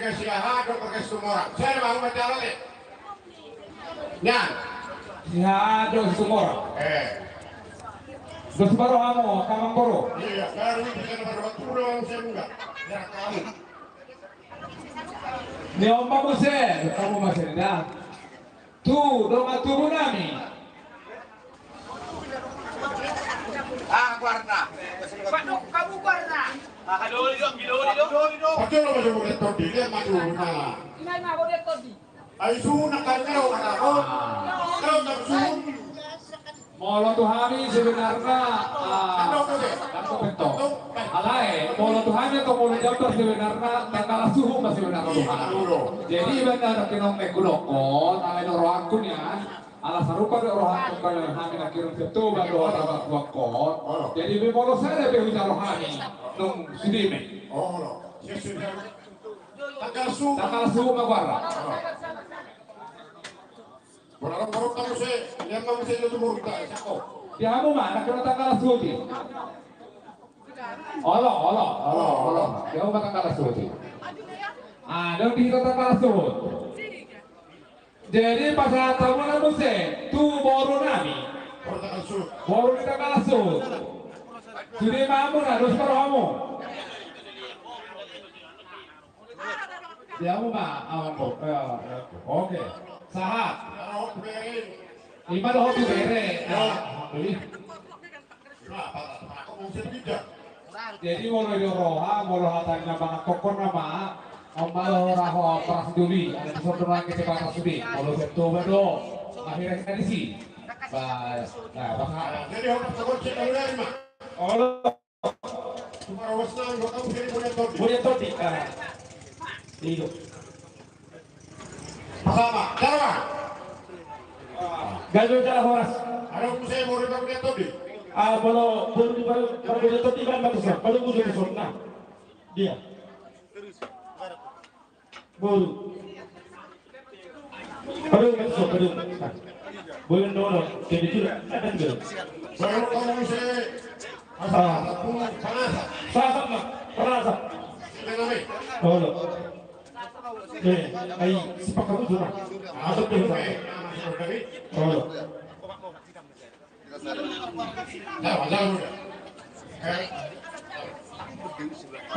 ke Sihado ke Sumora. Saya mau bicara nih. Nyan. Sihado Sumora. Terus baru kamu, kamang boro. Iya, baru ini kan baru waktu doang saya enggak. Ya kamu. Ni omba mo kamu masih dah. Tu, doma tubuh nami. Guarda. Kamu guarda. Haloli dong. Betul lo masuk ke todi dia maju nah. Inai mah boleh tadi. Ai sunak kan kau kata kau. Kau tak sun. Molo Tuhani sebenarnya aku betul. Alai, molo Tuhani atau molo Jabbar sebenarnya tanggal suhu masih sebenarnya Tuhan. Jadi benar kinong mekuloko, tangan orang akunnya. Ala sarupa de rohan kembali kami nak kirim itu baru orang wakot. Jadi molo saya be ujar rohani nung sidime. Oh lo. Tanggal suhu magwara. Borong-borong kamu saya, yang kamu saya itu murta, siapa? Ya kamu mana kena tanggal suhu di? Allah. Dia mau tanggal suhu di. Dong di tanggal suhu. Jadi pas tamu kamu saya, tu baru nami. Baru di tanggal suhu. Sudah kamu harus kamu. Dia mau Oke. Sahat. Lima doh tu bere. Jadi mau lo roha, mau lo hatang nama kokon nama, ombalo raho peras duli, ada di suatu orang kecepatan sudi, mau lo betul betul, akhirnya tadi sih, nah bahkan. Jadi orang takut kita lihat mah. Oh lo, cuma awasan, kamu jadi boleh todi, hidup. Sama, cara. Gagal cara horas. Ada saya mau rekam dia tadi. Baru todi kan bagus lah. Baru butuh disur. Nah, dia. Baru. Baru masuk. Boleh dorong. Jadi tidak ada juga. Baru kamu saya. Sama. Perasa. Oh lo. Ay, sepak kamu sudah. Masuk ke sana. Oh.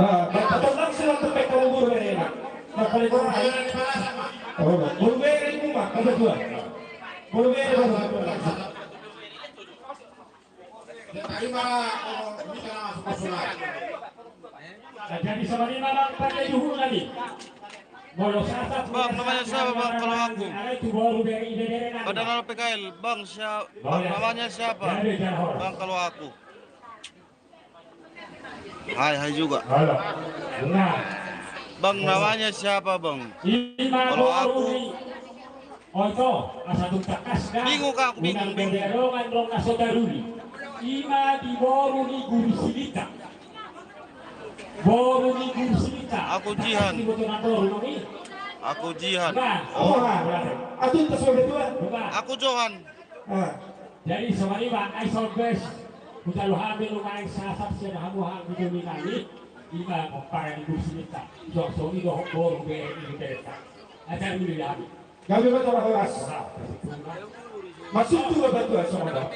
Tatang sila tempat kamu buru ini. Nakali ko na. Oh, buru ini kuma kada dua. Buru ini baru. Tadi mana bisa masuk ke sungai. Jadi sama ni mana pakai juhur lagi. Bang, namanya siapa bang kalau aku? Padahal PKL, bang siapa? Bang, namanya siapa? Bang kalau aku. Hai juga. Bang namanya siapa bang? Kalau aku. Bingung kak, bingung. Ima di boru ni guru silita. Boru ni guru silita. Aku Jihan. Aku Jihan. Oh, aku itu sebagai tuan. Aku Johan. Jadi semua ini bang, I best. Kita lu hamil lu main sasar sih, kamu hamil di dunia ini. Ima para di guru silita. So ini doh boru be ini kita. Ajar dulu ya. Kami betul harus. Masuk tuh betul semua.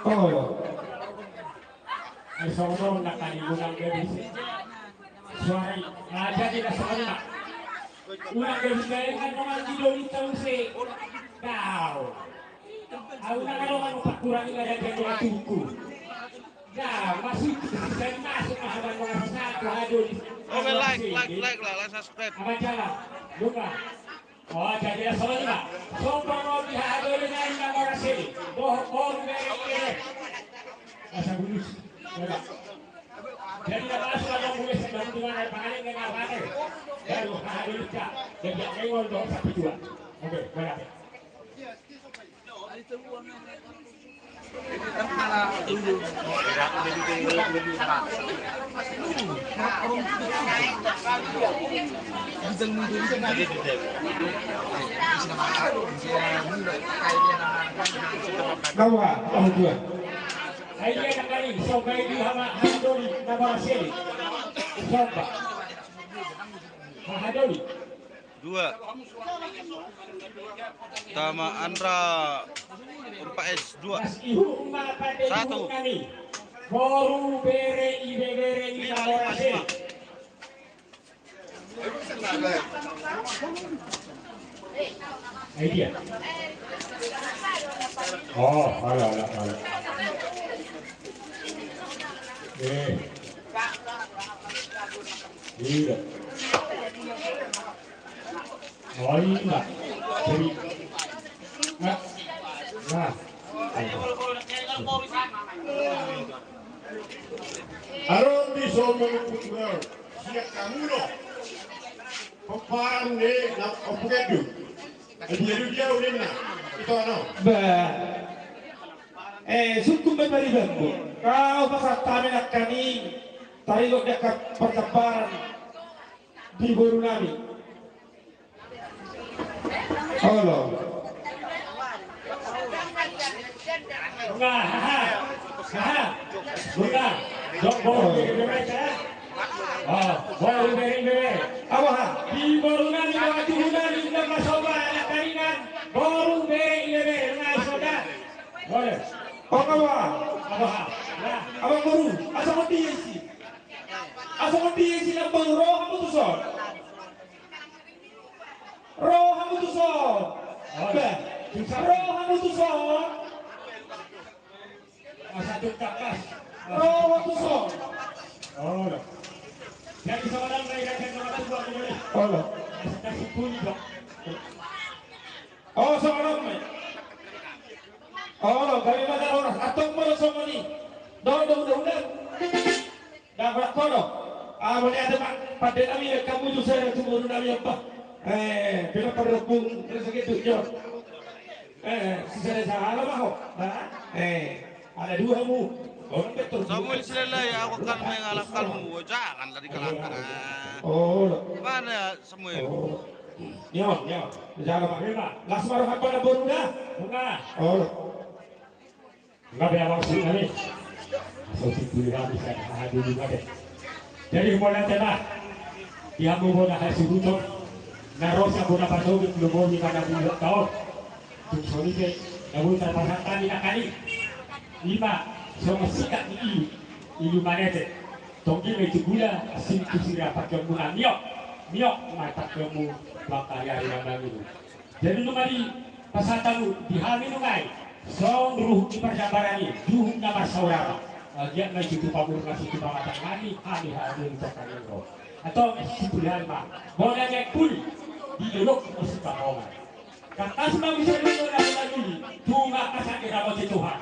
Oh. Ay sobrang nakalimutan gabi siya. Sorry, raja tidak sekolah. Unang gabi kaya kan naman dilolita mo si Kau. Ako na kalungan mo pakurang nga dyan mga tuko. Masuk saya masuk na habang mga sasako hadol. Oke, like lah, subscribe. Apa jalan? Lupa. Oh, jadi soalnya Pak. Sobrang mo dihadol na yung mga oras ini. Bohong beri. Asa bulus. Jadi masuk ada mulai sebelum dengan air pangalan dengan apa? Baru hadol ka. Jadi kayo do sa pituan. Oke, berapa? Nawa, kamu dua. Saya nak kali sampai di hama handoli nama sini. Coba. Hahadoli. 2. Tama Andra Umpais 2. Ihu pada 1. kami. Boru bere ibe bere ni namorase. Idea. Oh, ala. Iya. Oh iya. Jadi. Nah. Aron di somo kultural siap kamu loh. Peparan deh, nak opukedu. Dia udah mana? Itu ano? Sukum beri bambu. Kau pasal tamen kami. Tarik dekat pertempuran di Borunami. Halo. Bunga. Jok baru mereka. Baru beri. Apa? Di Borunami waktu Borunami sudah masalah anak karingan. Baru beri saudara. Boleh. Apa? Abang baru. Asal mati sih. Asal mati sih nak roh kamu tu sol. Roh kamu tu sol. Roh kamu tu sol. Satu kapas. Roh kamu tu sol. Oh. Jadi seorang mereka akan buat boleh. Oh. Kasih bunyi dong. Oh seorang mai. Oh, kami mana orang atau mana semua ni? Dah. Dah berapa dah? Boleh ada pada kami kamu tu saya cuma nami apa? Bila perempung rezeki tu je. Sisa sahaja mahu. Ada 2 mu. Orang betul. Samuel Silelai aku akan mengalahkanmu. Jangan lari kalahkan. Oh. Mana Samuel? Nyon. Jangan pak. Lasmar apa nak baru dah? Bunga. Oh. Enggak ada maksud kami. Maksud kuliah bisa hadir juga deh. Jadi mulai telah dia mau nak hasil itu. Narosa bona pasau di belum ni pada bulan tahun. Tujuh ni namun terpaksa ni nak kali. 5 sama sikat ni ini mana tu? Tonggi itu gula asin kusira pakai gula miok mata kamu bakal yang itu. Jadi tu mari pasal di hal ini ngai. Song ruh di perjabarani, duh nama saudara. Dia nak itu pabur kasih kita mata ngani, hari tokan itu. Atau sebulan mah, boleh ngekul di dolok mesti bawa. Kata semua bisa dulu lagi, cuma kasih kita bagi Tuhan.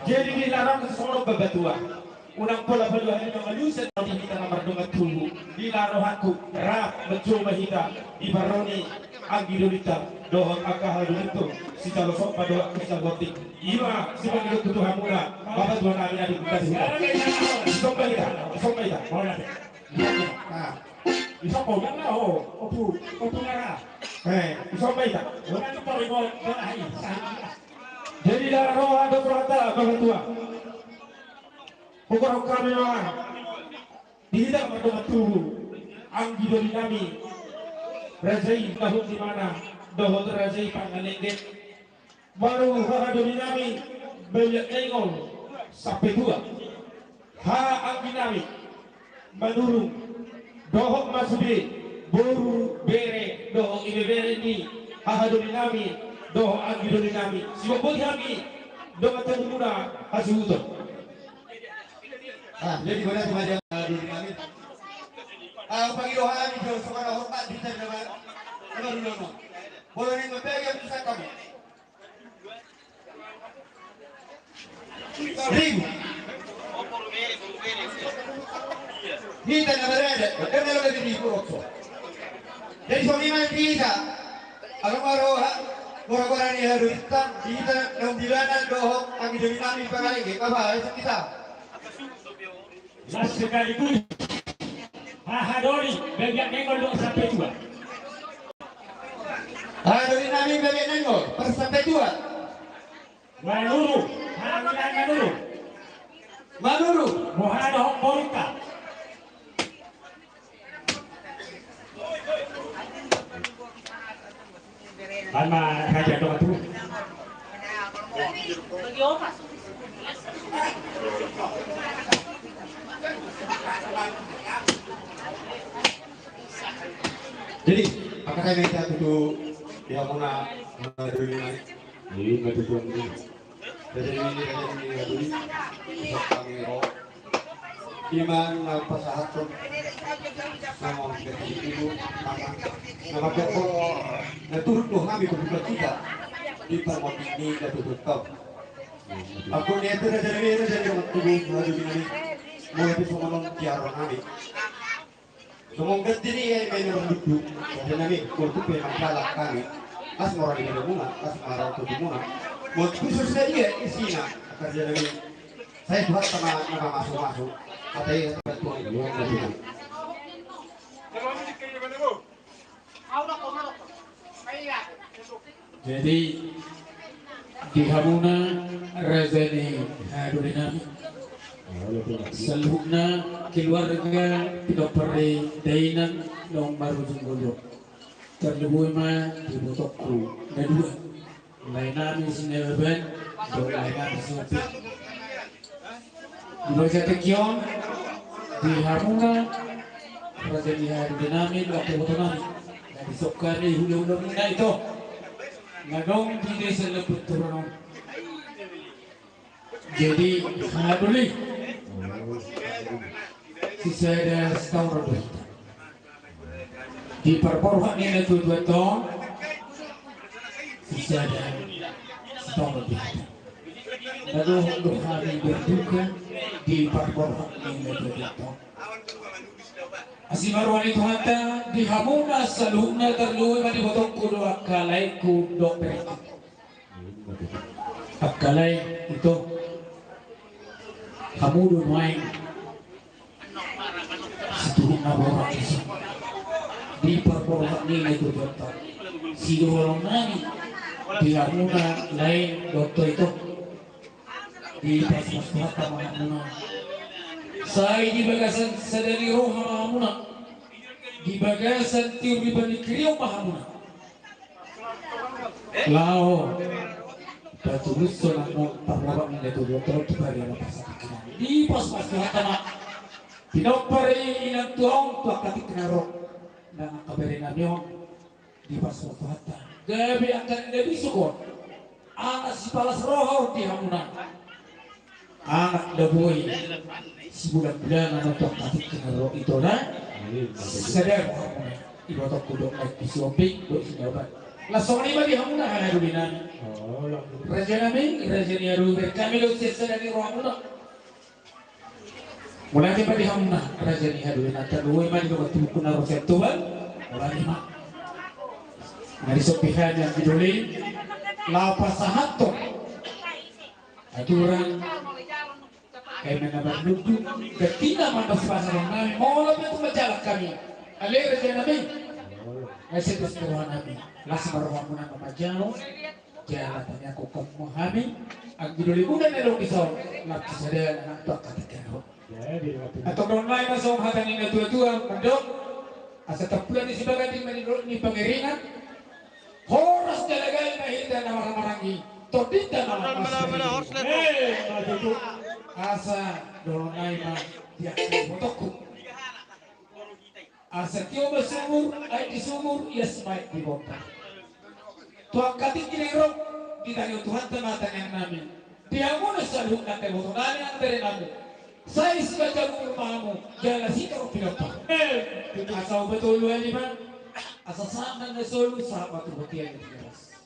Jadi dilarang seseorang bebatuan. Unang pola peluang ini manusia tadi kita nomor 2 tubuh. Dilarang aku rap mencoba kita ibaroni angidolita dohon akah itu si calo sok pada kisah gotik. Ima sebagai ketuhan mula bapak Tuhan kami ada bukan sih. Sok kita. Nah, bisa kau yang lah opu nara. Sok kita. Orang itu perlu berahi. Jadi darah roh ada berata bapak Tuhan. Pokok kami mah tidak berdoa tubuh anggi dari kami razai tahun di mana dohot razai panganengget baru hara dari kami banyak engol sampai 2 anggi kami menurung dohot masude boru bere dohot ibe bere ni hara dari kami dohot anggi dari kami siapa boleh kami dohot termuda hasil itu. Jadi boleh dibaca dulu kami. Pagi doa kami jauh sekarang hormat bisa dapat. Kalau dulu, boleh nih mempegang bisa kamu. Ribu. Kita nak berada. Karena lo lebih buruk. Jadi suami mana kita? Agak maroha. Orang-orang ini harus hitam. Kita nak bilanan dohok. Kami demi kami pakai lagi. Apa? Itu kita. Las sekaligus Hahadori bagian nengol dong sampai 2. Hahadori nami bagian nengol sampai 2. Manuru Manuru Mohado Kan mah raja dong tuh. Jadi, apakah ini kita tuh yang mana dulu ini? Ini nggak tuh ini. Jadi ini dulu. Bisa kami roh. Iman pasahat tuh. Nama ibu, nama Joko. Nah turut tuh kami berbuka kita di permot ini dan tutup kau. Aku niat itu jadi waktu dulu hari ini. Mulai bisa ngomong tiara kami. Semoga diri yang main berduduk dan nanti untuk memang salah kami as orang ini bunga as marah itu bunga mau khusus saja isinya kerja lagi saya buat sama masuk katanya betul ini Jadi di Hamuna Razani Hadurina seluruhnya keluarga tidak pernah dainan dong baru jenggoyo terlebih mah di botokku kedua lain nami sinelben dong lain nami sinelben di baca tekion di Hamuna Razani Hadurina waktu botonami dan disokari hulu-hulu mina itu nagong di desa lebut turun. Jadi haduli sisa ada setahun lebih di perporuan ini itu 2 tahun sisa ada setahun lebih lalu untuk hari berduka di perporuan ini itu 2 tahun asimaruan itu hata di Hamuna seluruhnya terluai mati botong kudu akalai kudu berita akalai itu kamu udah main seturun naborak di perporuan ini itu dokter si dorong nani di Hamuna lain dokter itu di pas-pas Hamuna saya di bagasan sadari roh Hamuna di bagasan tiur di bani kriyo Hamuna lao batu russo nang perporuan ini itu dokter kembali di pas-pas Hamuna pinopari inang tuong tuak katik kenarok dan kabarin namiong di pas waktu gabi akan gabi sukon anak si palas rohor di Hamuna anak daboi si bulan-bulan anak tuak katik kenarok itu lah sadar Hamuna ibatok kudok naik di suapik dok sinyabat langsung ini di Hamuna hanya dubinan raja nami raja niaru berkami lo sesa dari roh Hamuna mulai di Hamuna raja ni haduin akan dua mah di bawah tubuh naro setuan mulai mah dari sopihan yang didolin lapas sahato aturan kayak mana bernudu ketika mandas pasar nami mau lebih tu majalah kami alih raja nabi ngasih keseruan nabi langsung berwarna majalo jalan tanya kokok Muhammad agdolin udah nelo kisah lapis ada anak tua katakan atau orang lain masuk hatan ini tua-tua mendok asa tapulan di sebagai di pengeringan horas dalagai mahita nama marangi todita nama asa dorong lain mah dia motoku asa tio bersumur ay di sumur ia semai di bongkar tuang katik kinero ditanya Tuhan tematan yang namin dia muna saluk nanti botongan yang dari namin saya sebagai rumahmu jalan situ pilota asal betul lu ini man asal sama na solo sahabat betul yang jelas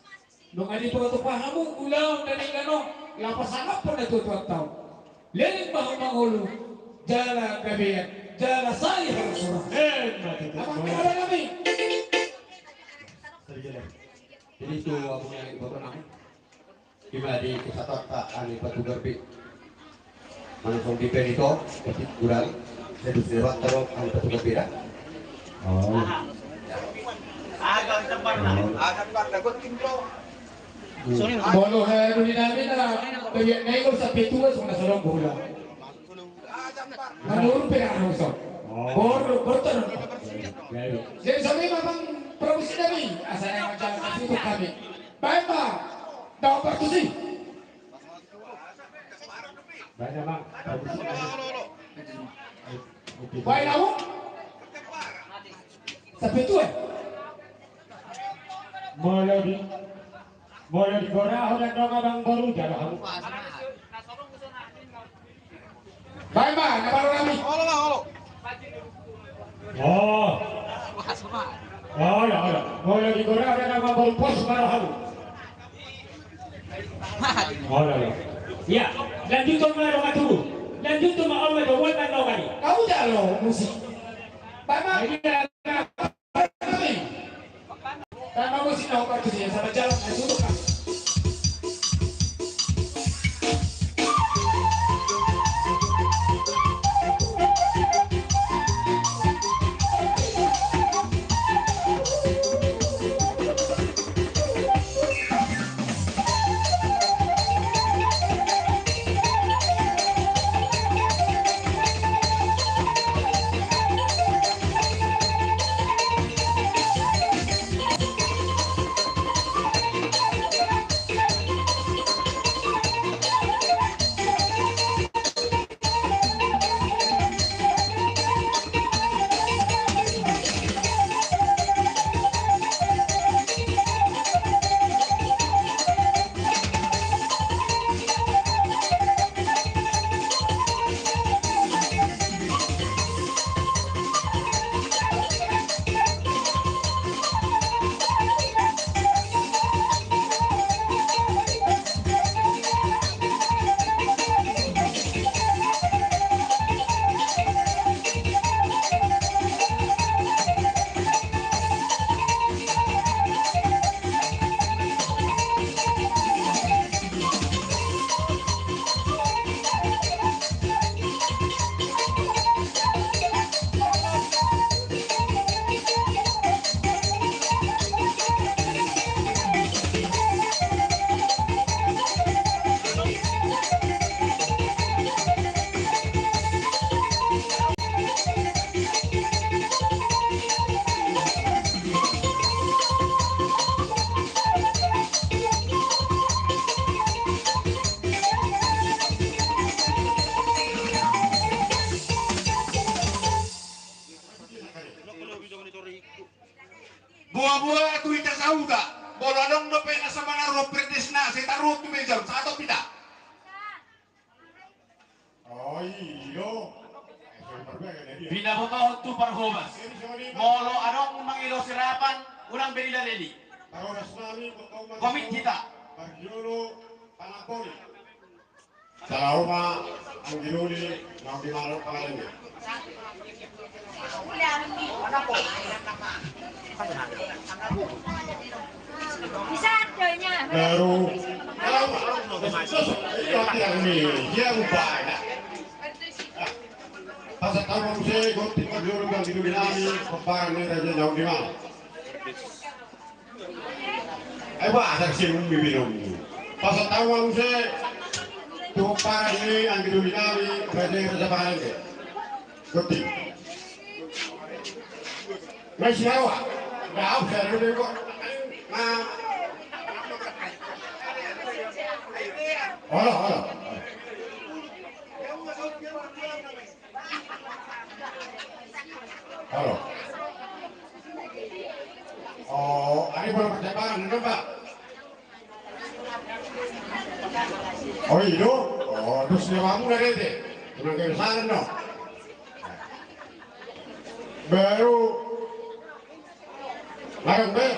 nung ani po to pahamu ulaw na ningano lapasanap po na tutuwag tao leling mahumangulu jalan gabiyan jalan saya harus surah apa kala kami jadi itu aku yang bapak nama gimana di kesatot tak ani batu gerbi langsung di penito ketik kurang saya bisa lewat terus ani batu gerbi dah agak tempat takut timbro bolo hai dulu namin na bayan ngayon ko sa pituwa sa nasalong bola manurun pinakano so bolo tanong jadi sabi mamang provinsi kami, asalnya macam itu kami. Baik Bang, dah berkusi. Banyak bang. Baik kamu? Sampai tu Mulai digorah dan dong abang baru jalan kamu. Baik Bang, baru kami. Oh ya, mulai digorah dan abang baru pos baru kamu. Ya. Ya, lanjut ke mana orang tu? Lanjut ke mana orang tu? Buat orang kali. Kamu jalan musik. Baik Bang. Kami. Karena musik nak berkusi sama jalan untuk kami. Buah-buah tu ita sauda. Boladong do pena sa mga ropretes na sa tarot tu medyo sa ato pita. Binabutohon tu parhubas. Molo anong mangilo sirapan, unang benilaleli. Komit kita. Sa lauma, ang ginuli, ang ginalo pangalan niya. Pero, dia ubah. Pasal tahun saya, gonti pagdurung ang ginuli namin, pamparan ni Raja Jauh di mana. Ay ba, asal siya bibinong. Pasal tahun saya, pamparan ni ang ginuli namin, Raja pangalan niya. Gonti. May siyawa. Gaaw, saya rin ko. Hola. Halo. Oh, ini baru percakapan, benar Pak? Oh itu? Oh, terus kamu dari itu? Tenang ke sana dong. Baru larang be.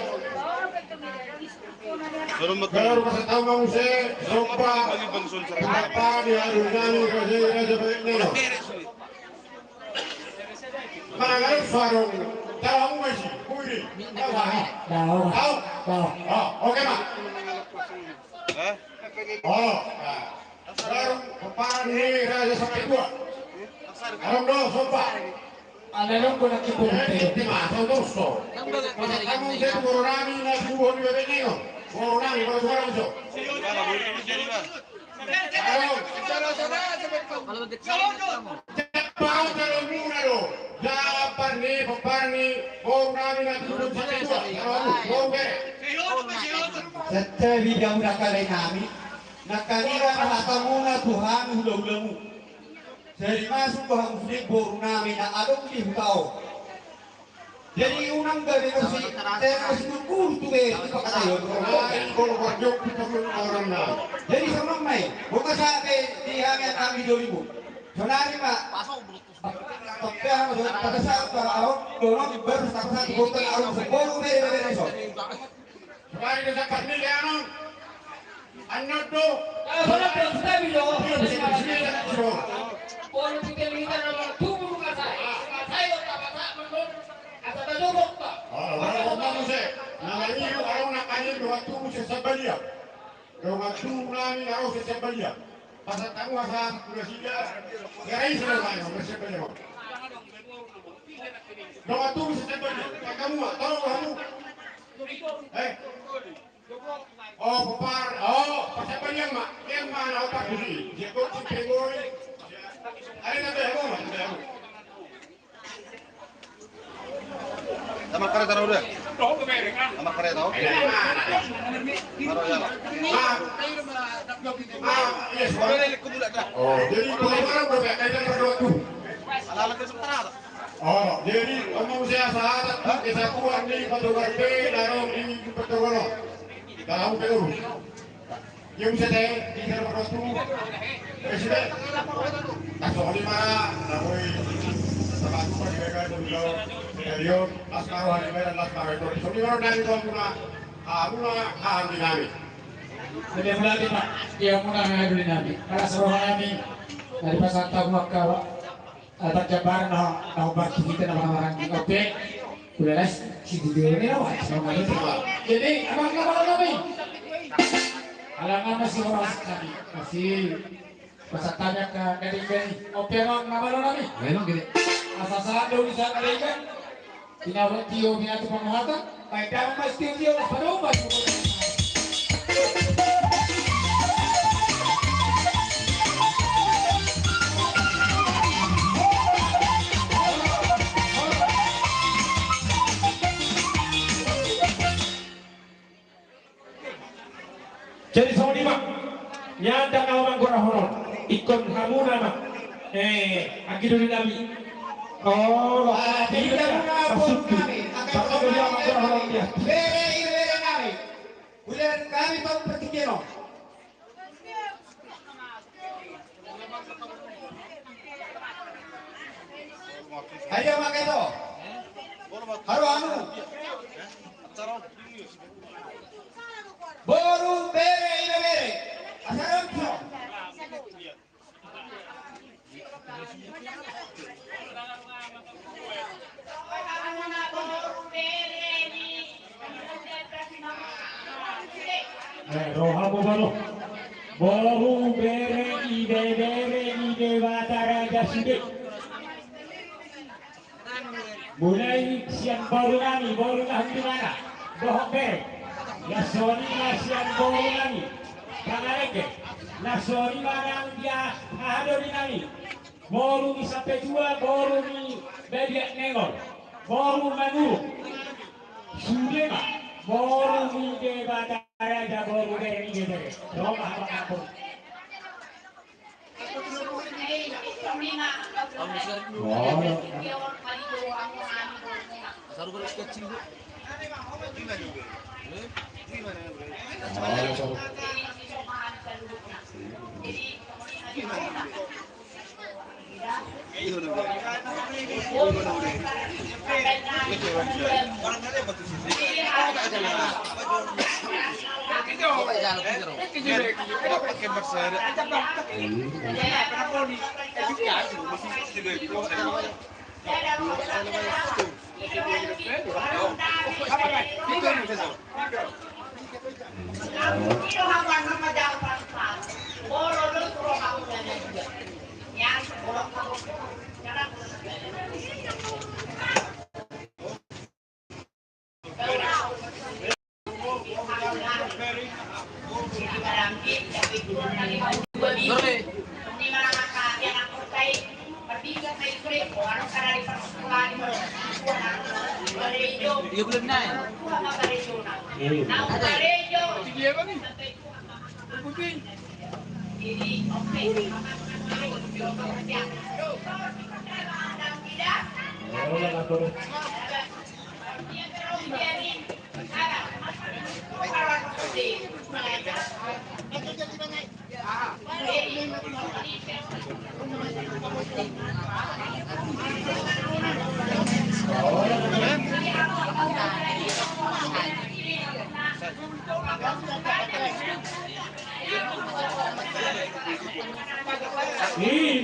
Baru kasih tahu kamu saya, sopa, kenapa dia harusnya kasih aja begini loh. Mana kan farung, tahu masih, kuri, tahu. Oh, oke Pak. Oh, baru keparan ini raja sampai dua. Alam dong, sopa. Ada dong ko nakipulite. Timato gusto. Kamu saya kurang na subuh ni begini loh. Kurang baru kurang so. Cepat mau kalau muna do. Dapat nih peparni mau kami nanti turun sampai dua. Mau be. Sete bidang nakale kami. Nakanira hata muna Tuhan ulang-ulamu. Jadi masuk ke muslim boru nami na along di hutao. Jadi unang gabi ko si Teros Nukul tuwe ipakatayon. Kalau kerjok kita pun orang na. Jadi sama may, bukan sabi di hangin kami 2000. Sonari ma, pagkaya mo doon, pagkasal ka ako, doon baru sa bukan ako sa boru mere so. Sekali kita pernil ano. Ano do? Wala pa yung sabi nyo. Kalau kita naman tumulong ka sa tayo kapata mandun at natulog ka. Wala mo se. Nangayo araw na kanil do atu mo sa Sabalia. Do atu namin araw sa Sabalia. Pasatang wasa presida. Garay sa naman sa Sabalia. Do atu mo sa Sabalia. Pagkamu taro kamu. Oh, papar. Oh, Sabalia ma. Yang mana otak ini? Jekot si pengoy. Ay, nabehmo. Sama kereta udah. Sama kereta. Oh, jadi orang berapa kali berdua tuh? Oh, jadi omong saya sahabat, kita kuat nih petugas B, darong ini petugas. Dalam peluang. Yung sa tayo, di ka naman rosto mo. Presiden, kaso lima, nakoy, sa bago pa di ka ito nilo, yun, las karo, halimeran, las karo ito. So, lima rin namin ito muna kahamdi namin. Jadi berarti Pak, dia muna ngayon namin. Para sa roha namin, dari pasantag magkawa, at jabar na ubat kita na orang-orang di kopi, udah les, si Didio ini naman. Jadi, abang naman namin. Alangan masih orang sekali, masih pasatanya ke dari operang nabalo nami. Memang gini. Asal do bisa kalian. Tinawag tiyo binatu pamahatan. Baik dalam masih tiyo pada ubat. Jadi sama lima, nyata kawan kurang horor, ikon kamu nama, akidu nabi. Oh, Tidak muna boru nami, akan horor dia. Bere nami. Bulan kami tahu pertikino. Ayo makai to. Haru anu. Boru bere. Asaran so. Roha boru bere ide batara jaside. Mulai siang baru nami, baru di mana? Dohok bere. Nasoni nasian baru nami. Pangareke. Nasoni marang dia ada di nami. Baru ni sampai dua, baru ni bebek nengol. Baru manu. Sudema. Baru ni de batara ja baru bere ide. Roma apa?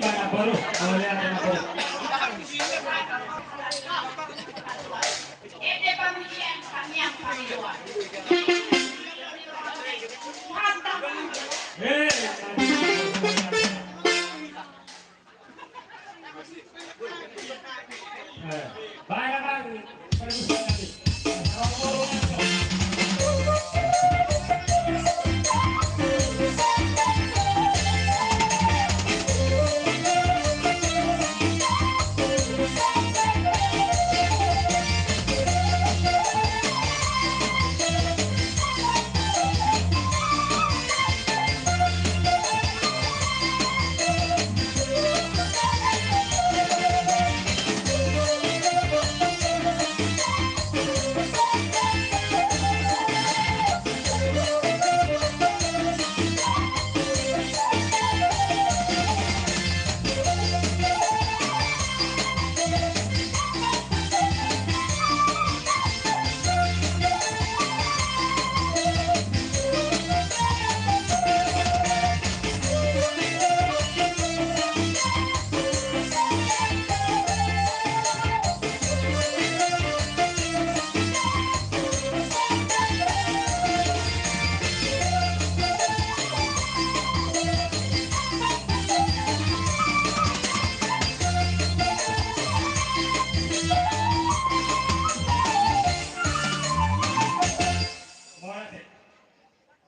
Mana baru? Oleh anak baru.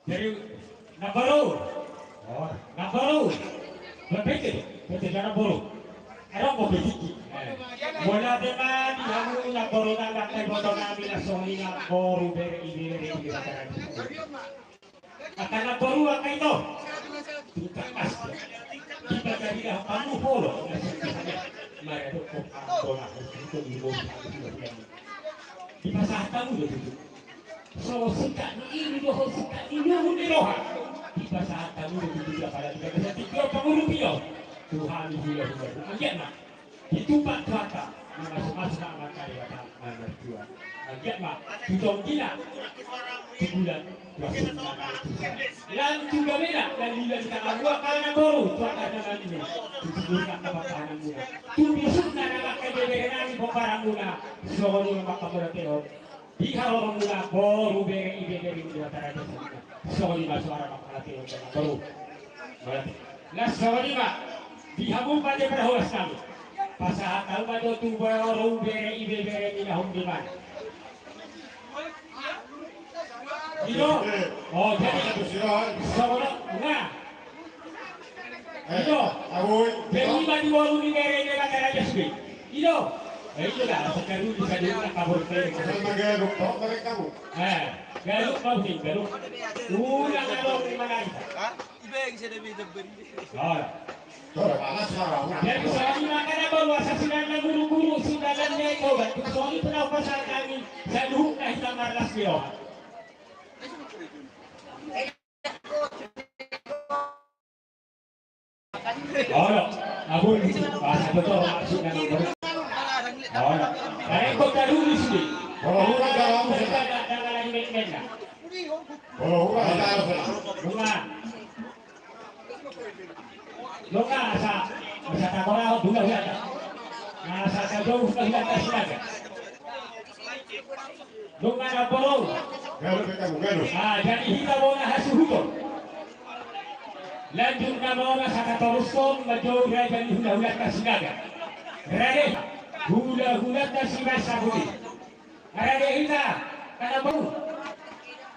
Jadi nak baru, nak baru, berpikir, berpikir baru. Ada apa berpikir? Mula dengan yang nak baru nak kay bodoh namin na soli nak baru beri. Akan nak baru apa itu? Kita kas, kita jadi dah panuh polo. Mari tu bola itu ibu. Di pasar tamu itu. So sikat ini doh sikat ini doh. Di pasar tamu itu juga pada kita tiga rupiah. Tuhan hilang hilang. Agian nak itu pak kata masuk nama kaya kata mertua. Agian nak tutong gila. Sebulan 29. Dan juga beda dan bila kita buat karena baru tuakan dengan ini. Disebutkan kebakaran muna. Tumbusuk na namak kebeberan ni bakaran muna. Soalnya namak kamulateo. Di halorong muna baru beri ibeberi muna taraja sa. Soalnya masuara makalateo dengan baru. Berarti. Las soalnya di hamon pada perhawas kami. Pasahat tahu pada tu baru beri ibeberi ni lahum di mana. Ino, oh jadi seorang enggak. Ino, beri bagi waru ni beri ni kata raja sini. Ino, itu dah sekarang bisa diulang kabur beri. Garuk, mereka kamu. Garuk kau sih, garuk. Ulang kalau di mana itu? Ibeng saya dah beri. Oh. Panas sekarang. Jadi soalnya makanya baru asasinan na guru-guru sundalan niya ito. Soalnya pernah pasal kami sa luhuk na hitam marlas niyo. Oh, abul bahasa betul maksud ng guru. Oh, kaya ko dulu sini. Kalau hura dalam Kita dah lagi main na. kalau hura dalam Lunga sa takorao dula yata. Nasa kajong sa hilata sinaga. Lunga na polo. garuk kamu garuk. Jadi kita mau na hasuhuton. Lanjut na mau na sa katoruston majog na jadi hula-hulat na sinaga. Rade, hula-hulat na sinasa budi. Rade kita, kana mau.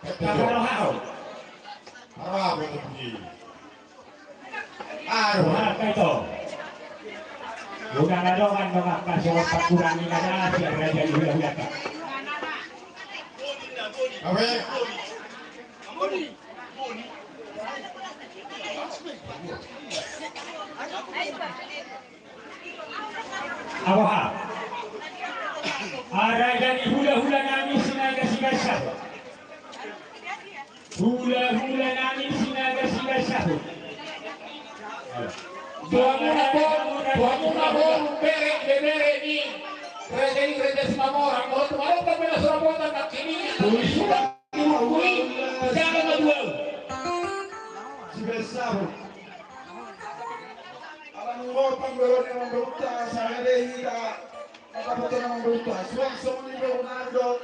Kamarahao. Apa itu bunyi? Maka itu. Bukan ada kan maka pasal pakurangi kada siapa jadi hula-hulat. Oke. Awaha. Aragan hula-hula namin sinaga-sigasah. Hula-hula namin sinaga-sigasah. Tuamuna bom, bere ni. Kerja semua orang. Kalau kemarin kan bela Surabaya tak kini. Sudah diurui. Jangan maju. Sigasah. Alam mo panggoro ni Mambrota sa Areia. Nakapunta ng Mambrota. Swanson ni Ronaldo.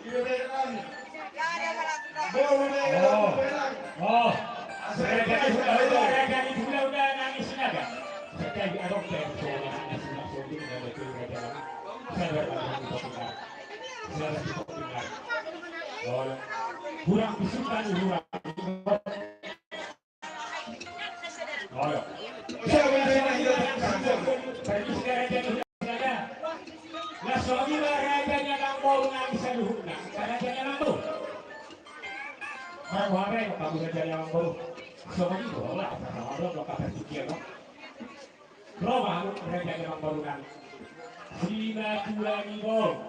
Ibebera namin. Bolo na ibebera. Oh. Aragan hula-hula namin sinaga. Jadi adok personal nasional sendiri dan betul dalam saya kurang bisukan kurang. Oh. Lah suami raganya nang mau bisa luhurna, raganya nang mau. Marware kamu raganya nang mau. Suami bola, ada lokal berpikir no. Roma raganya nang mau kan. Sina dua nibol.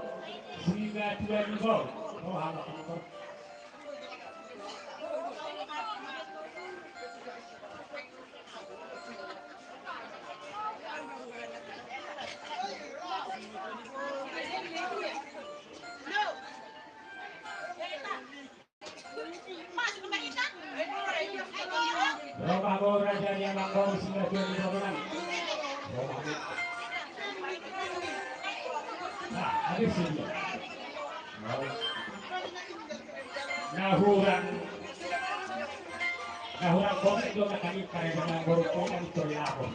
Oh, anak kamu. Roma bola jadi yang mau sina dua nibol kan. Nah, ada sini. Nahuran kami juga kami kaya dengan boroko kami terlalu.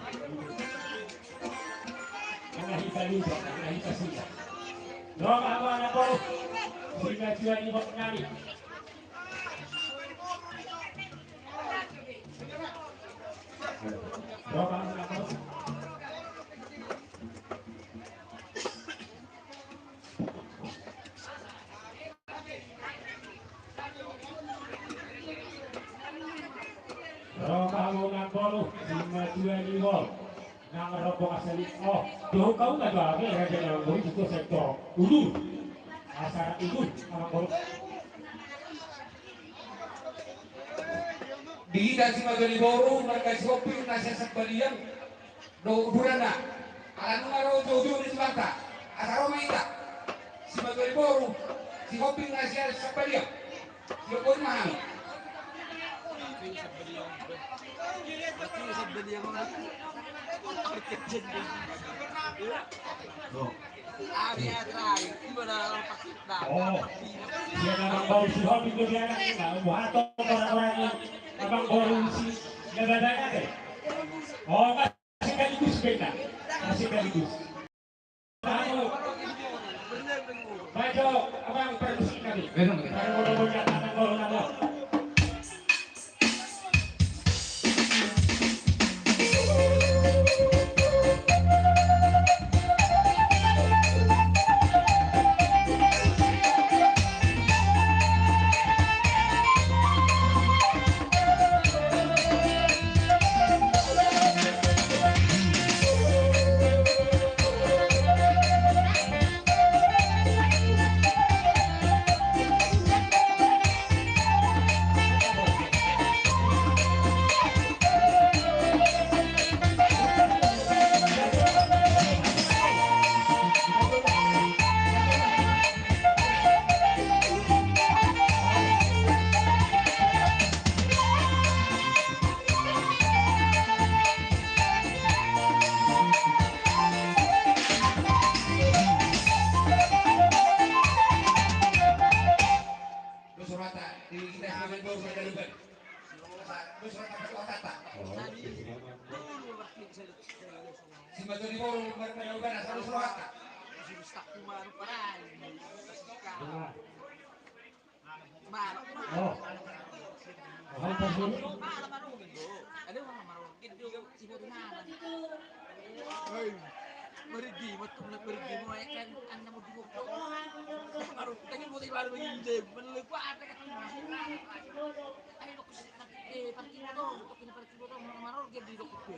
Karena kita lupa, karena kita sudah. Dong apa anak borok? Sehingga jual di bawah nari. Dong apa anak borok? Rombongan bolu 5-2 gol. Nang rombong asal oh, tuh kau nggak tahu lagi raja yang bolu itu sektor ulur. Asal ulur sama bolu. Di dan si Magali Boro mereka shopping nasi sekalian do burana. Alam ngaro jojo di Selatan. Asal Romaita. Si Magali Boro si shopping nasi sekalian. Yo pun mahal. Oh, dia memang baru si hobi itu dia nggak mau atau orang-orang yang memang baru si gadanya deh. Oh, masih sekaligus beda, masih sekaligus. Maju, abang permisi kali. Kalau mau katakan kalau nama. pergi mo kan anda mo dugog ko baru tingin mo baru hindi menlepa ada kan ay ko parking mo to parking mo to maror ge di dok ko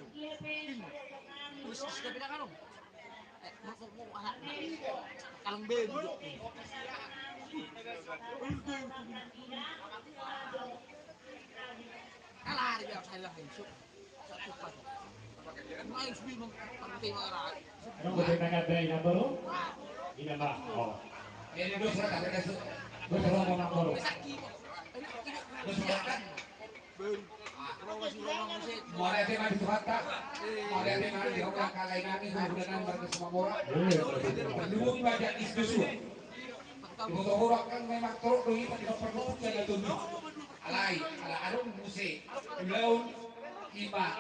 terus sudah bilang kan mo kalang be di dok kalah dia saya lah itu satu pas main sbi mo parking mo ra Ano ba tayo nagagay na bro? Ina ba? Oh. Ini dua surat ada kasut. Gusto mo na bro? Mau ada yang di surat tak? Mau ada yang di orang kalai nami hubungan mereka semua orang. Belum banyak isu. Ibu orang kan memang teruk doi pada perlu jaga tujuh. Alai, ala arung musik. Laun ima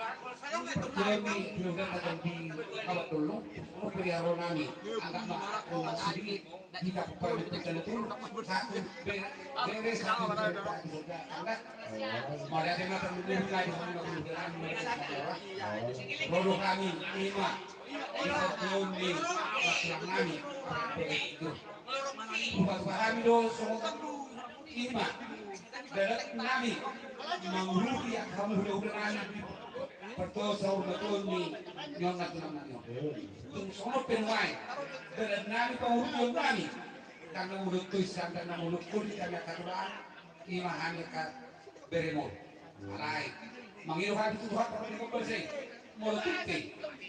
perjami belum datang di kawat dulu. Mau pelihara nami. Agak mak sedikit jika perlu itu satu beres satu mau ada yang datang di lagi hubungan mereka semua orang. Produk kami ima kita belum di kami itu. Buat kami dong semua ima dalam nami mengurusi yang kamu udah pertosa betul ni yang nak namanya. Tung semua penwai dalam nami pengurusi nami karena mulut tulisan dan mulut kulit kami katuran ima hanya kat beremot. Alai mengirukan itu Tuhan pada kita bersih. Mulut itu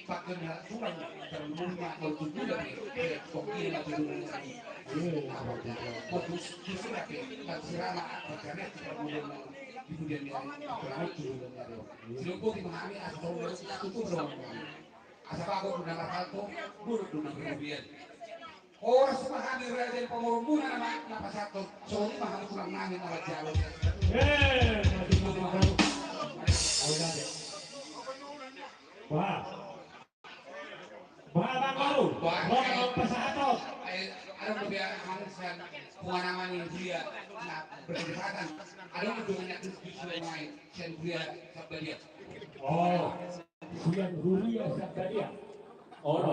pakai tulang terlumnya mulut itu dari kopi yang turun. Mulut itu lagi tak serama karena tidak mulut kemudian dia terlalu turun dari. Seluput memahami asal itu belum. Asal aku guna hal buruk guna kemudian. Orang semahami raden pemurmunan nama satu. Soalnya mahal kurang nangin ala jalur. Wah. Bahan baru. Bahan pesawat. Ada beberapa manusia pengalaman yang dia berdekatan. Ada hubungannya justru main dan dia sabda dia. Oh, Sian Huria sabda dia. Oh.